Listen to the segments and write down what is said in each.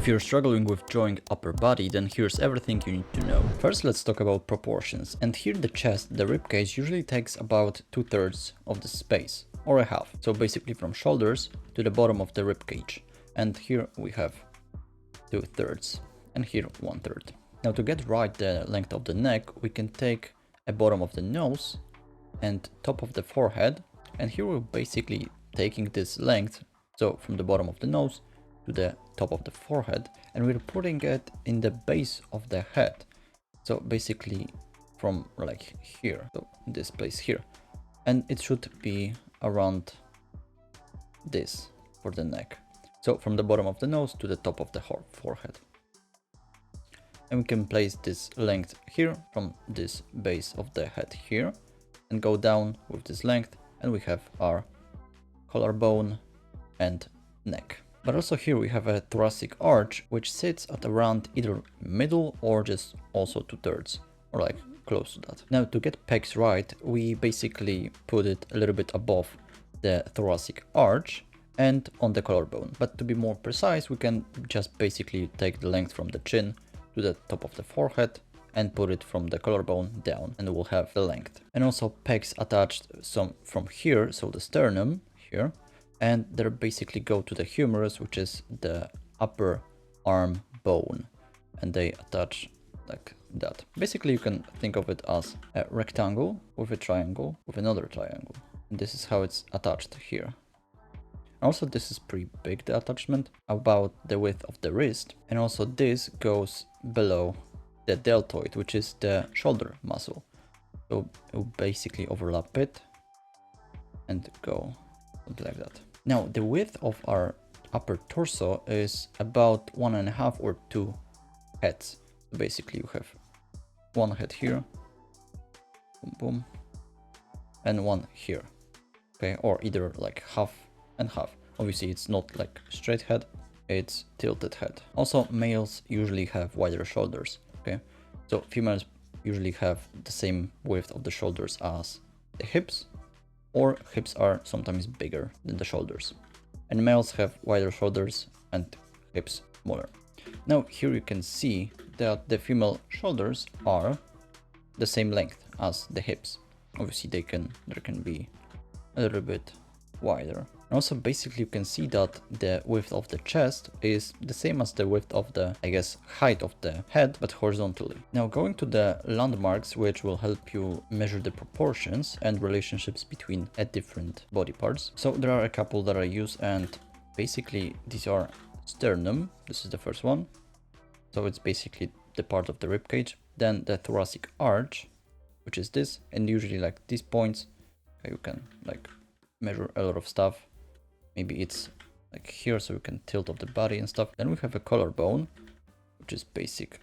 If you're struggling with drawing upper body, then here's everything you need to know. First, let's talk about proportions. And here the chest, the ribcage usually takes about 2/3 of the space, or a half. So basically from shoulders to the bottom of the ribcage. And here we have 2/3 and here 1/3. Now to get right the length of the neck, we can take a bottom of the nose and top of the forehead. And here we're basically taking this length, so from the bottom of the nose to the top of the forehead, and we're putting it in the base of the head. So basically from like here, so this place here. And it should be around this for the neck. So from the bottom of the nose to the top of the forehead. And we can place this length here from this base of the head here and go down with this length, and we have our collarbone and neck. But also here we have a thoracic arch which sits at around either middle or just also 2/3 or like close to that. Now to get pecs right, we basically put it a little bit above the thoracic arch and on the collarbone. But to be more precise, we can just basically take the length from the chin to the top of the forehead and put it from the collarbone down, and we'll have the length. And also pecs attached some from here, so the sternum here, and they basically go to the humerus, which is the upper arm bone, and they attach like that. Basically you can think of it as a rectangle with a triangle with another triangle, and this is how it's attached here. Also this is pretty big, the attachment, about the width of the wrist, and also this goes below the deltoid, which is the shoulder muscle. So it will basically overlap it and go like that. Now the width of our upper torso is about 1.5 or 2 heads. So basically you have one head here, boom, boom, and one here, okay, or either like half and half. Obviously it's not like straight head, it's tilted head. Also males usually have wider shoulders, okay, so females usually have the same width of the shoulders as the hips, or hips are sometimes bigger than the shoulders, and males have wider shoulders and hips smaller. Now here you can see that the female shoulders are the same length as the hips. Obviously there can be a little bit wider. And also basically you can see that the width of the chest is the same as the width of the, I guess, height of the head, but horizontally. Now going to the landmarks, which will help you measure the proportions and relationships between different body parts. So there are a couple that I use, and basically these are sternum. This is the first one. So it's basically the part of the rib cage. Then the thoracic arch, which is this, and usually like these points, you can like measure a lot of stuff. Maybe it's like here, so you can tilt up the body and stuff. Then we have a collarbone, which is basic,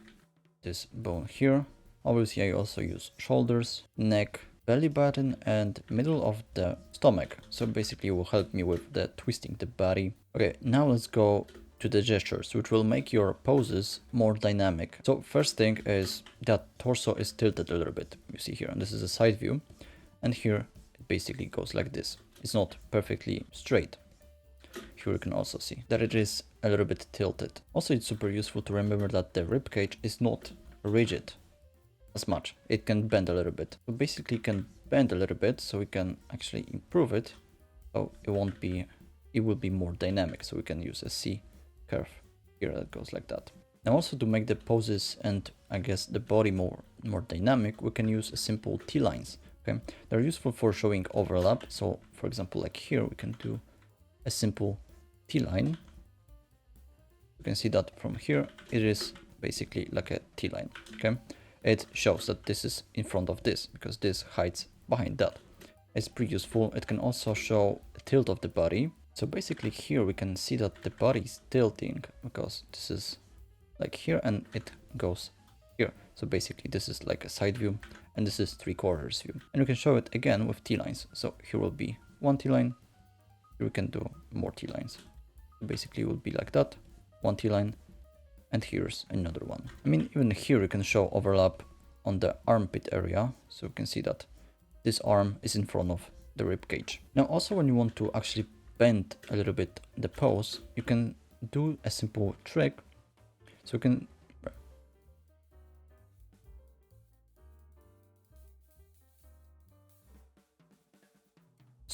this bone here. Obviously I also use shoulders, neck, belly button, and middle of the stomach. So basically it will help me with the twisting the body. Okay, now let's go to the gestures, which will make your poses more dynamic. So first thing is that torso is tilted a little bit. You see here, and this is a side view, and here it basically goes like this. It's not perfectly straight. Here you can also see that it is a little bit tilted. Also it's super useful to remember that the rib cage is not rigid as much. It can bend a little bit. So basically it can bend a little bit, so we can actually improve it. So it will be more dynamic. So we can use a C curve here that goes like that. Now also to make the poses and I guess the body more dynamic, we can use a simple T-lines. Okay, they're useful for showing overlap. So for example, like here we can do a simple T-line. You can see that from here it is basically like a T-line. Okay, it shows that this is in front of this because this hides behind that. It's pretty useful. It can also show a tilt of the body. So basically here we can see that the body is tilting because this is like here and it goes here. So basically this is like a side view and this is 3/4 view. And we can show it again with T-lines. So here will be one T-line. Here we can do more T-lines. Basically it will be like that, one T-line, and here's another one. I mean, even here you can show overlap on the armpit area. So you can see that this arm is in front of the rib cage. Now also when you want to actually bend a little bit the pose, you can do a simple trick So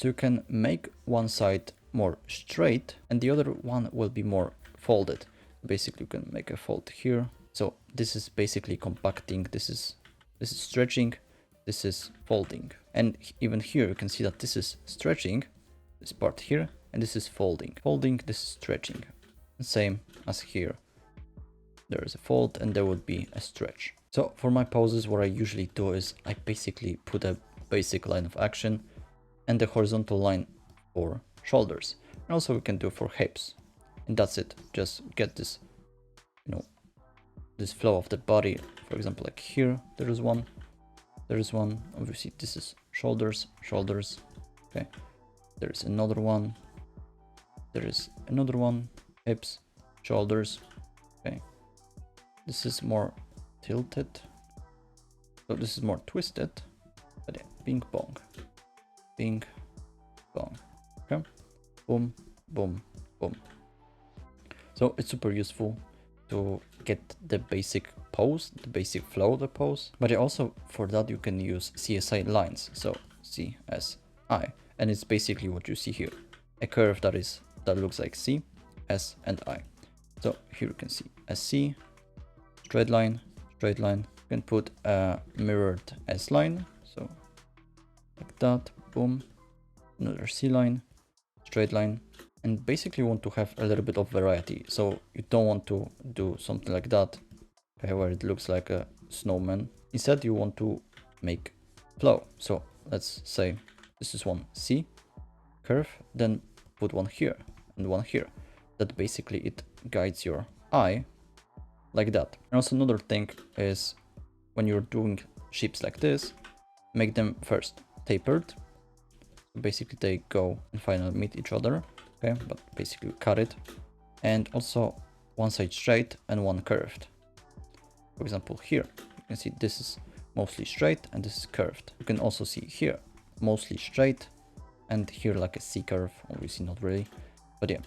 you can make one side more straight and the other one will be more folded. Basically, you can make a fold here. So this is basically compacting. This is stretching. This is folding. And even here, you can see that this is stretching, this part here, and this is folding. Folding, this is stretching. Same as here. There is a fold and there would be a stretch. So for my poses, what I usually do is I basically put a basic line of action and the horizontal line for shoulders. And also we can do for hips. And that's it. Just get this, you know, this flow of the body. For example, like here, there is one. Obviously, this is shoulders. Okay. There is another one. There is another one. Hips, shoulders. Okay. This is more tilted. So this is more twisted. But yeah, ping pong. Ping pong. Okay. Boom, boom, boom. So it's super useful to get the basic pose, the basic flow of the pose. But also for that you can use CSI lines. So CSI, and it's basically what you see here, a curve that looks like C, S, and I. So here you can see a C, straight line. You can put a mirrored S line, so like that. Boom, another C line, straight line. And basically you want to have a little bit of variety. So you don't want to do something like that, okay, where it looks like a snowman. Instead, you want to make flow. So let's say this is one C curve, then put one here and one here. That basically it guides your eye like that. And also another thing is when you're doing shapes like this, make them first tapered. Basically they go and finally meet each other. Okay, but basically cut it, and also one side straight and one curved. For example, here you can see this is mostly straight and this is curved. You can also see here mostly straight and here like a C curve. Obviously not really, but yeah,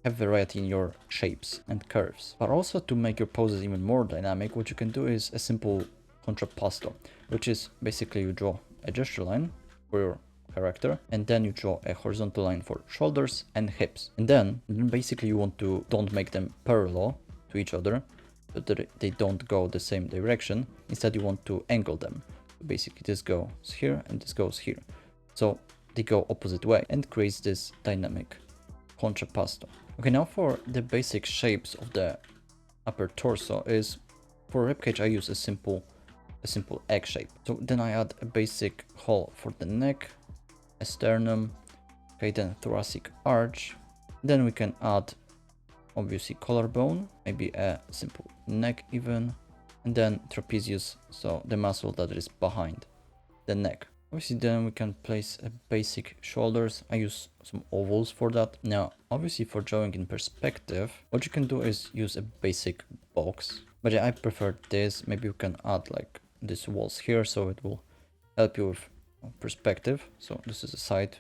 have variety in your shapes and curves. But also to make your poses even more dynamic, what you can do is a simple contrapposto, which is basically you draw a gesture line for your character, and then you draw a horizontal line for shoulders and hips, and then basically you want to don't make them parallel to each other so that they don't go the same direction. Instead you want to angle them. Basically this goes here and this goes here, so they go opposite way and creates this dynamic contrapposto. Okay, now for the basic shapes of the upper torso is for ribcage I use a simple egg shape. So then I add a basic hole for the neck, a sternum, okay, then thoracic arch. Then we can add obviously collarbone, maybe a simple neck even, and then trapezius, so the muscle that is behind the neck. Obviously then we can place a basic shoulders. I use some ovals for that. Now obviously for drawing in perspective, what you can do is use a basic box, but yeah, I prefer this. Maybe you can add like these walls here, so it will help you with perspective. So this is a side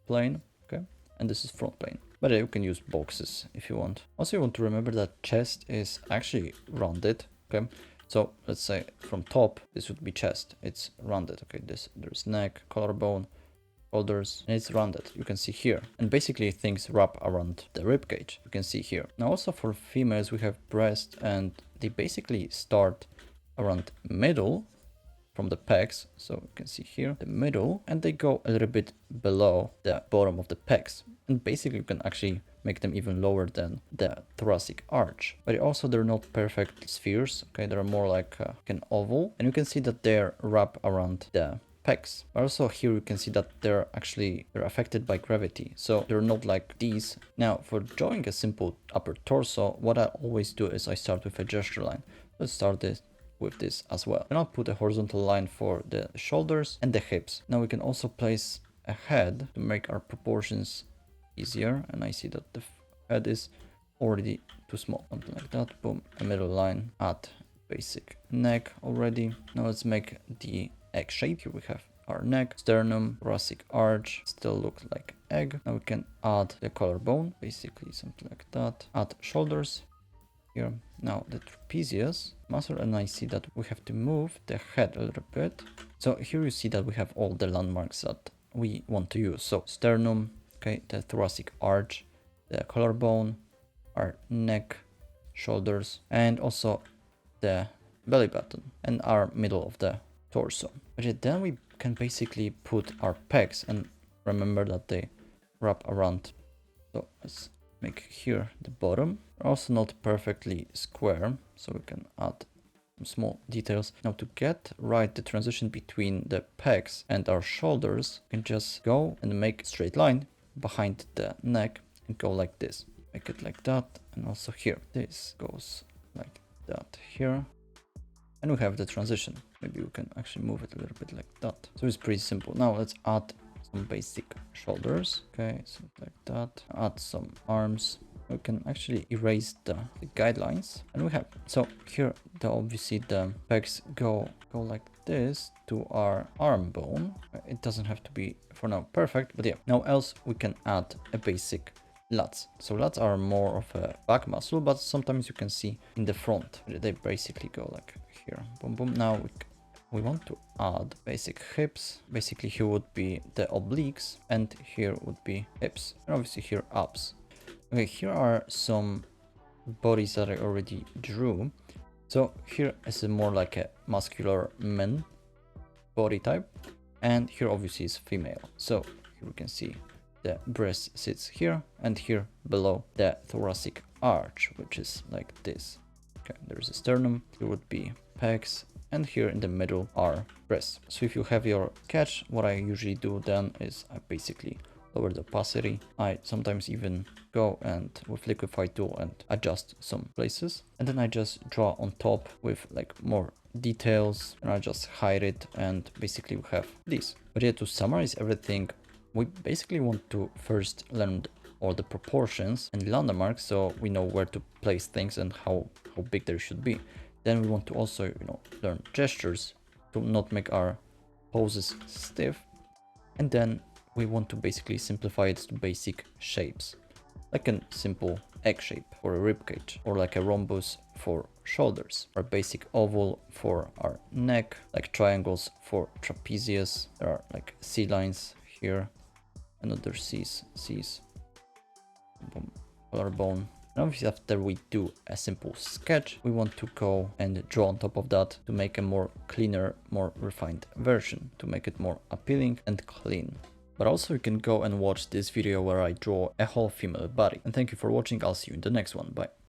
plane, okay, and this is front plane, but yeah, you can use boxes if you want. Also you want to remember that chest is actually rounded, okay, so let's say from top this would be chest, it's rounded, okay, there's neck, collarbone, shoulders, and it's rounded, you can see here, and basically things wrap around the rib cage, you can see here. Now also for females we have breast, and they basically start around middle from the pecs, so you can see here the middle, and they go a little bit below the bottom of the pecs, and basically you can actually make them even lower than the thoracic arch. But also they're not perfect spheres, okay, they're more like an oval, and you can see that they're wrapped around the pecs. But also here you can see that they're affected by gravity, so they're not like these. Now for drawing a simple upper torso, what I always do is I start with a gesture line. Let's start this with this as well, and I'll put a horizontal line for the shoulders and the hips. Now we can also place a head to make our proportions easier, and I see that the head is already too small, something like that. Boom, a middle line, add basic neck already. Now let's make the egg shape. Here we have our neck, sternum, thoracic arch, still looks like egg. Now we can add the collarbone, basically something like that. Add shoulders, here. Now the trapezius muscle, and I see that we have to move the head a little bit. So here you see that we have all the landmarks that we want to use. So sternum, okay, the thoracic arch, the collarbone, our neck, shoulders, and also the belly button and our middle of the torso. But yeah, then we can basically put our pecs, and remember that they wrap around. So let's make here the bottom. Also not perfectly square, so we can add some small details. Now to get right the transition between the pecs and our shoulders, we can just go and make a straight line behind the neck and go like this. Make it like that, and also here. This goes like that here. And we have the transition. Maybe we can actually move it a little bit like that. So it's pretty simple. Now let's add some basic shoulders. Okay, so like that. Add some arms. We can actually erase the guidelines, and we have. So here, obviously the pecs go like this to our arm bone. It doesn't have to be for now perfect, but yeah. Now else we can add a basic lats. So lats are more of a back muscle, but sometimes you can see in the front. They basically go like here. Boom, boom. Now we want to add basic hips. Basically here would be the obliques, and here would be hips, and obviously here abs. Okay, here are some bodies that I already drew. So here is a more like a muscular man body type, and here obviously is female. So here we can see the breast sits here, and here below the thoracic arch, which is like this. Okay, there's a sternum, here would be pecs, and here in the middle are breasts. So if you have your sketch, what I usually do then is I basically lower the opacity. I sometimes even go and with liquify tool and adjust some places, and then I just draw on top with like more details, and I just hide it, and basically we have this. But yeah, to summarize everything, we basically want to first learn all the proportions and landmarks, so we know where to place things and how big they should be. Then we want to also, learn gestures to not make our poses stiff. And then we want to basically simplify it to basic shapes, like a simple egg shape for a rib cage, or like a rhombus for shoulders, or basic oval for our neck, like triangles for trapezius. There are like C lines here, another C's, collarbone. And obviously after we do a simple sketch, we want to go and draw on top of that to make a more cleaner, more refined version, to make it more appealing and clean. But also you can go and watch this video where I draw a whole female body. And thank you for watching, I'll see you in the next one, bye.